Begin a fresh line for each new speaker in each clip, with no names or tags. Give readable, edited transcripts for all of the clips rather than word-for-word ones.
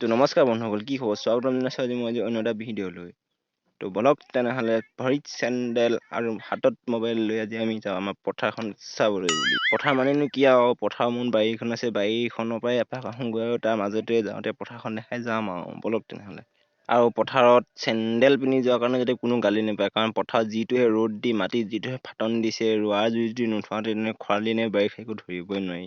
তো নমস্কাৰ বন্ধুসকল, কি খবৰ? স্বাগতম জনাইছোঁ আজি মই অন্য এটা ভিডিঅ'লৈ। তো বলক তেনেহ'লে ভৰিত চেণ্ডেল আৰু হাতত মোবাইল লৈ আজি আমি যাওঁ আমাৰ পথাৰখন চাবলৈ বুলি। পথাৰ মানেনো কি আৰু, পথাৰ মোৰ বাৰীখন আছে, বাৰীখনৰ পৰাই এপাক আহোঁগৈ আৰু তাৰ মাজতে যাওঁতে পথাৰখন দেখাই যাম আৰু। বলক তেনেহ'লে। আৰু পথাৰত চেণ্ডেল পিন্ধি যোৱাৰ কাৰণে যাতে কোনো গালি নাপায়, কাৰণ পথাৰত যিটোহে ৰ'দ দি মাটিত যিটোহে ফাটন দিছে, ৰোৱা যদি নোথোৱাওঁতে তেনে খৰালি নে বাৰিষা একো ধৰিবই নোৱাৰি।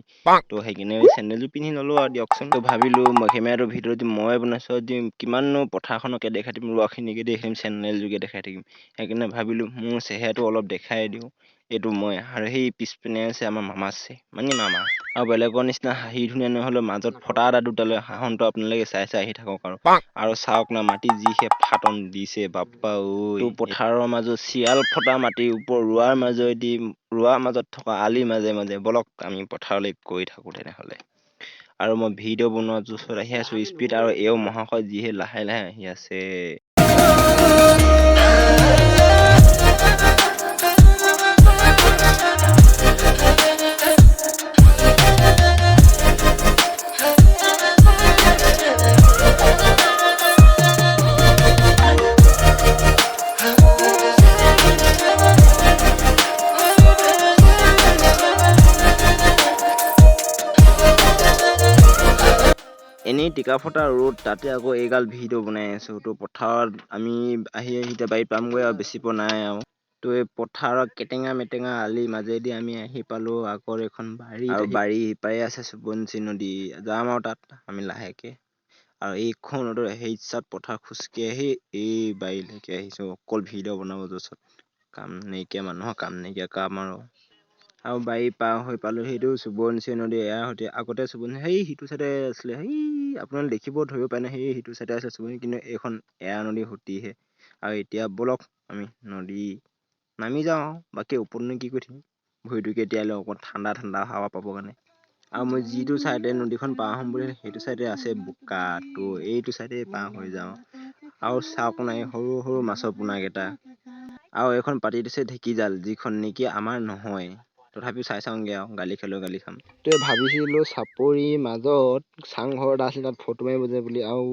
তো সেইকাৰণে চেণ্ডেলযোৰ পিন্ধি ল'লোঁ আৰু দিয়কচোন। তো ভাবিলোঁ কেমেৰাটোৰ ভিডিঅ'টো মই বনাইছোঁ, কিমাননো পথাৰখনকে দেখাই থাকিম, ৰোৱাখিনিকে দেখাই থাকিম, চেণ্ডেলযোগে দেখাই থাকিম। সেইকাৰণে ভাবিলোঁ মোৰ চেহেৰাটো অলপ দেখাই দিওঁ। এইটো মই, আৰু সেই পিছপিনে আছে আমাৰ মামা আছে, মানে মামা। আৰু বেলেগৰ নিচিনা হাঁহি ধুনীয়া নহ'লেও মাজত ফটা এটা দুটালৈ হাঁহনটো আপোনালোকে চাই আহি থাকক আৰু চাওক না মাটি যিহে ফাটন দিছে বাপ্পা ঐ। তো পথাৰৰ মাজত চিৰাল ফটা মাটিৰ ওপৰত ৰোৱাৰ মাজত থকা আলিৰ মাজে মাজে বলক আমি পথাৰলৈ গৈ থাকোঁ তেনেহ'লে। আৰু মই ভিডিঅ' বনোৱাৰ জোচত আহি আছোঁ স্পীড, আৰু এও মহাশয় যিহে লাহে লাহে আহি আছে। এনেই টিকা ফটা ৰ'দ, তাতে আকৌ এইগাল ভিডিঅ' বনাই আছোঁ। তো পথাৰত আমি আহি এতিয়া বাৰীত পামগৈ আৰু বেছি পোৱা নাই আৰু। তো এই পথাৰত কেটেঙা মেটেঙা আলিৰ মাজেদি আমি আহি পালোঁ আগৰ এখন বাৰী, আৰু বাৰী সিপাৰে আছে সোৱণশিৰি নদী। যাম আৰু তাত আমি লাহেকৈ। আৰু এইখন ৰ'দৰ হেৰিচাত পথাৰ খোজকাঢ়ি আহি এই বাৰীলৈকে আহিছোঁ অকল ভিডিঅ' বনাব জোচত। কাম নাইকিয়া মানুহৰ কাম নাইকিয়া কাম আৰু বাৰী পাৰ হৈ পালোঁ সেইটো সোৱণশিৰি নদী। এয়াৰ সৈতে আগতে সোৱণশিৰি সেই সিটো চাইডে আছিলে, সেই আপোনালোকে দেখিব ধৰিব পাৰে সেই সিটো চাইডে আছে সোৱণশিৰি, কিন্তু এইখন এয়াৰ নদীৰ সুঁতিহে। আৰু এতিয়া বলক আমি নদী নামি যাওঁ, বাকী ওপৰতনো কি কৰি থাকিম, ভৰিটোকে তিয়াই লওঁ অকণ ঠাণ্ডা ঠাণ্ডা হাৱা পাবৰ কাৰণে। আৰু মই যিটো চাইডে নদীখন পাৰ হ'ম বুলি সেইটো চাইডে আছে বোকা, তো এইটো চাইডে পাৰ হৈ যাওঁ। আৰু চাওক নাই সৰু সৰু মাছৰ পোনাকেইটা, আৰু এইখন পাতি দিছে ঢেঁকীজাল, যিখন নেকি আমাৰ নহয়। তথাপিও চাই চাওঁগৈ আৰু, গালি খালেও গালি খাম। তো ভাবিছিলোঁ চাপৰিৰ মাজত চাংঘৰ এটা আছিল, তাত ফটো মাৰিব যায় বুলি, আৰু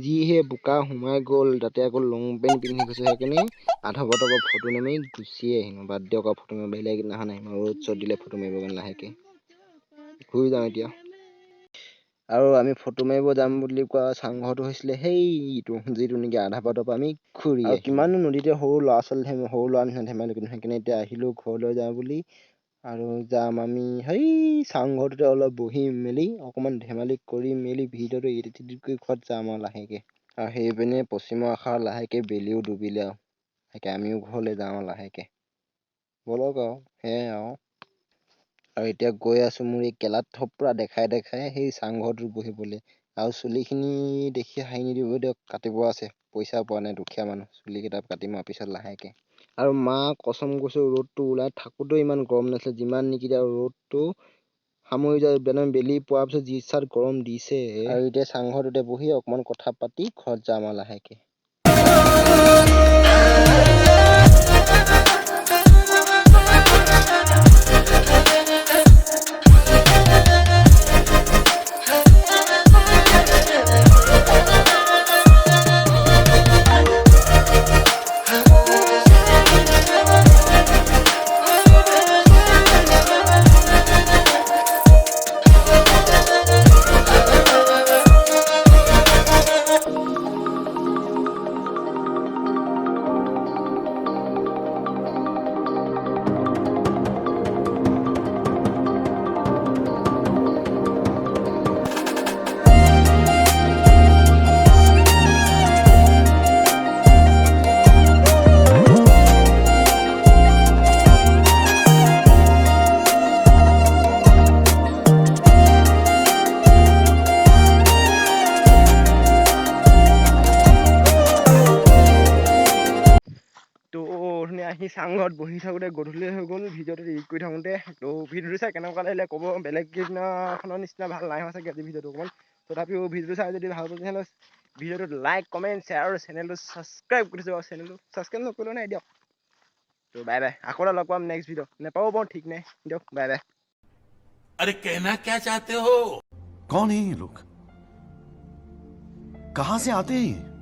যিহে বোকা সোমাই গ'ল তাতে আকৌ লং পেণ্ট পিন্ধি গৈছোঁ, সেইকাৰণে আধা বতৰ পৰা ফটো নামাৰি গুচিয়ে আহিলোঁ। বাদ দিয়ক আৰু ফটো মাৰিব, বেলেগ দিনাখন আহিম আৰু ৰ'দ চ'দ দিলে ফটো মাৰিবৰ কাৰণে লাহেকৈ ঘূৰি যাওঁ এতিয়া। আৰু আমি ফটো মাৰিব যাম বুলি কোৱা চাংঘৰটো হৈছিলে সেইটো, যিটো নেকি আধা বাটৰ পৰা আমি ঘূৰি আহিলোঁ। কিমানো নদীতে সৰু ল'ৰা নিচিনা ধেমালি কৰিম, সেইকাৰণে এতিয়া আহিলোঁ ঘৰলৈ যাওঁ বুলি। আৰু যাম আমি সেই চাংঘৰটোতে অলপ বহি মেলি অকণমান ধেমালি কৰি মেলি ভিডিঅ'টো এডিট কৰি ঘৰত যাম আৰু লাহেকৈ। আৰু সেইপিনে পশ্চিমৰ আশাৰত লাহেকৈ বেলিও ডুবিলে আৰু, সেইকাৰণে আমিও ঘৰলৈ যাওঁ আৰু লাহেকৈ। বলক আৰু সেয়াই আৰু এতিয়া গৈ আছোঁ মোৰ এই কেলাত থপৰা দেখাই সেই চাংঘৰটোত বহিবলৈ। আৰু চুলিখিনি দেখি হাঁহি নিদিব দিয়ক, কাটিব আছে, পইচা পোৱা নাই, দুখীয়া মানুহ। চুলিকেইটা কাটিম আৰু পিছত লাহেকৈ। আৰু মা কচম কৈছোঁ, ৰ'দটো ওলাই থাকোঁতেও ইমান গৰম নাছিলে, যিমান নেকি ৰ'দটো সামৰি যায় বেলি পোৱাৰ পিছত যি চাত গৰম দিছে। আৰু এতিয়া চাংঘৰটোতে বহি অকণমান কথা পাতি ঘৰত যাম আৰু লাহেকৈ। তো আহি চাংঘৰত বহি থাকোঁতে গধূলি হৈ গ'ল, ভিডিঅ'টো এডিট কৰি থাকোঁতে। তো ভিডিঅ'টো চাই কেনেকুৱা লাগিলে ক'ব। বেলেগ কেইদিনাখনৰ নিচিনা ভাল নাই হোৱা চাগে আজি ভিডিঅ'টো অকণমান, তথাপিও ভিডিঅ'টো চাই যদি ভাল পাইছে তেতিয়াহ'লে ভিডিঅ'টোত লাইক কমেণ্ট শ্বেয়াৰ আৰু চেনেলটো ছাবস্ক্ৰাইব কৰি দিছোঁ। আৰু চেনেলটো ছাবস্ক্ৰাইব নকৰিলেও নাই দিয়ক। তো বাই বাই, আকৌ লগ পাম নেক্সট ভিডিঅ', নেপাবও পাৰোঁ ঠিক নাই দিয়ক, বাই বাই।
अरे कहना क्या चाहते हो? कौन है ये लोग? कहाँ से आते हैं ये?